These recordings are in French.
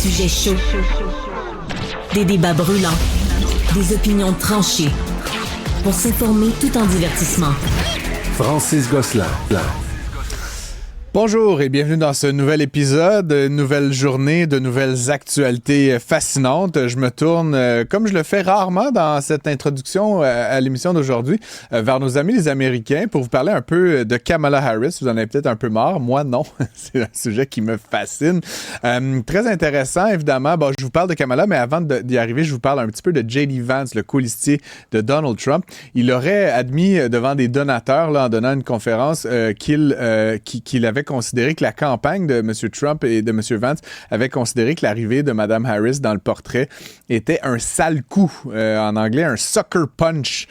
sujets chauds, des débats brûlants, des opinions tranchées. Pour s'informer tout en divertissement. Francis Gosselin. Bonjour et bienvenue dans ce nouvel épisode, nouvelle journée, de nouvelles actualités fascinantes. Je me tourne, comme je le fais rarement dans cette introduction à l'émission d'aujourd'hui, vers nos amis les Américains pour vous parler un peu de Kamala Harris. Vous en avez peut-être un peu marre, moi non, c'est un sujet qui me fascine. Très intéressant, évidemment. Bon, je vous parle de Kamala, mais avant d'y arriver, je vous parle un petit peu de J.D. Vance, le colistier de Donald Trump. Il aurait admis devant des donateurs, là, en donnant une conférence, qu'il avait considéré que la campagne de M. Trump et de M. Vance avait considéré que l'arrivée de Mme Harris dans le portrait était un sale coup, en anglais un sucker punch,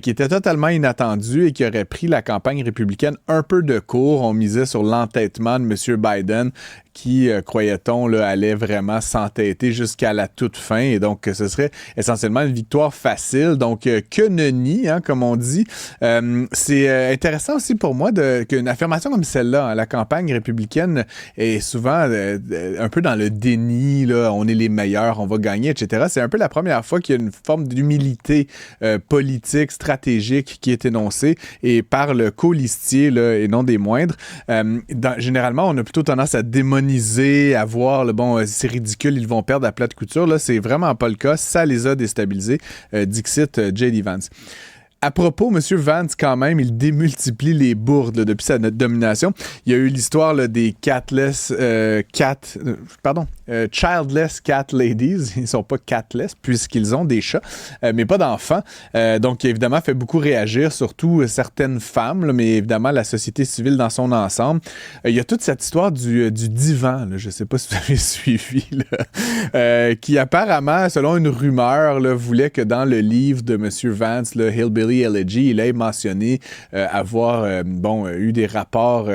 qui était totalement inattendu et qui aurait pris la campagne républicaine un peu de court. On misait sur l'entêtement de M. Biden qui, croyait-on, là, allait vraiment s'entêter jusqu'à la toute fin. Et donc, ce serait essentiellement une victoire facile. Donc, que nenni, hein, comme on dit. C'est intéressant aussi pour moi qu'une affirmation comme celle-là, hein, la campagne républicaine est souvent un peu dans le déni, là, on est les meilleurs, on va gagner, etc. C'est un peu la première fois qu'il y a une forme d'humilité politique, stratégique qui est énoncée et par le colistier, là, et non des moindres. Généralement, on a plutôt tendance à démoniser, à voir, c'est ridicule, ils vont perdre à plat de couture. Là, c'est vraiment pas le cas. Ça les a déstabilisés. Dixit J.D. Vance. À propos, M. Vance, quand même, il démultiplie les bourdes là, depuis sa nomination. Il y a eu l'histoire là, des childless cat ladies. Ils sont pas catless puisqu'ils ont des chats, mais pas d'enfants. Donc, évidemment, fait beaucoup réagir, surtout certaines femmes, là, mais évidemment, la société civile dans son ensemble. Il y a toute cette histoire du divan, là, je sais pas si vous avez suivi, là, qui apparemment, selon une rumeur, là, voulait que dans le livre de M. Vance, le Hillbilly Elegy, il a mentionné avoir eu des rapports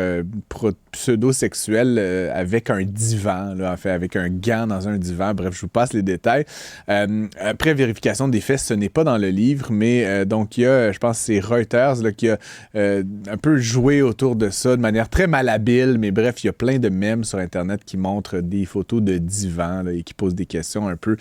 pseudo-sexuels avec un divan, là, en fait, avec un gant dans un divan. Bref, je vous passe les détails. Après vérification des faits, ce n'est pas dans le livre, mais donc il y a, je pense que c'est Reuters là, qui a un peu joué autour de ça de manière très malhabile, mais bref, il y a plein de mèmes sur Internet qui montrent des photos de divans là, et qui posent des questions un peu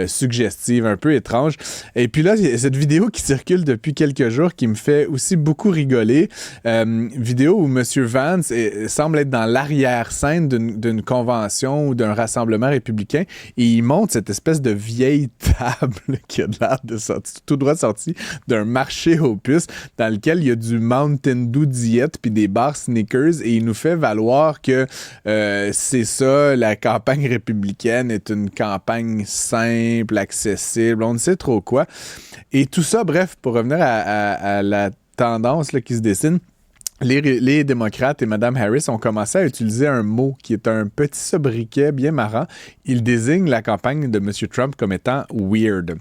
suggestives, un peu étranges. Et puis là, il y a cette vidéo qui circule depuis quelques jours qui me fait aussi beaucoup rigoler. Vidéo où M. Vance semble être dans l'arrière-scène d'une convention ou d'un rassemblement républicain et il montre cette espèce de vieille table qui a l'air de sortir, tout droit sorti d'un marché aux puces dans lequel il y a du Mountain Dew diète puis des barres Snickers et il nous fait valoir que c'est ça, la campagne républicaine est une campagne simple, accessible, on ne sait trop quoi. Et tout ça, bref, pour revenir à la tendance là, qui se dessine, les démocrates et Mme Harris ont commencé à utiliser un mot qui est un petit sobriquet bien marrant. Ils désignent la campagne de M. Trump comme étant « weird ».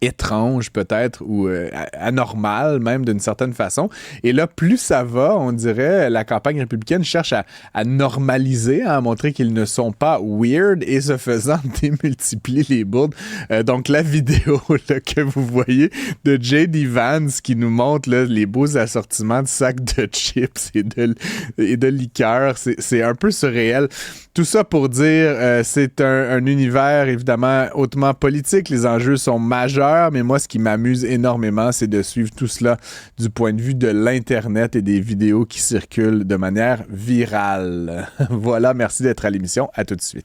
Étrange peut-être ou anormal même d'une certaine façon. Et là, plus ça va, on dirait, la campagne républicaine cherche à normaliser, à montrer qu'ils ne sont pas weird et ce faisant démultiplier les bourdes. Donc la vidéo là, que vous voyez de J.D. Vance qui nous montre là, les beaux assortiments de sacs de chips et de liqueurs, c'est un peu surréel. Tout ça pour dire, c'est un univers évidemment hautement politique, les enjeux sont majeurs, mais moi, ce qui m'amuse énormément, c'est de suivre tout cela du point de vue de l'Internet et des vidéos qui circulent de manière virale. Voilà, merci d'être à l'émission. À tout de suite.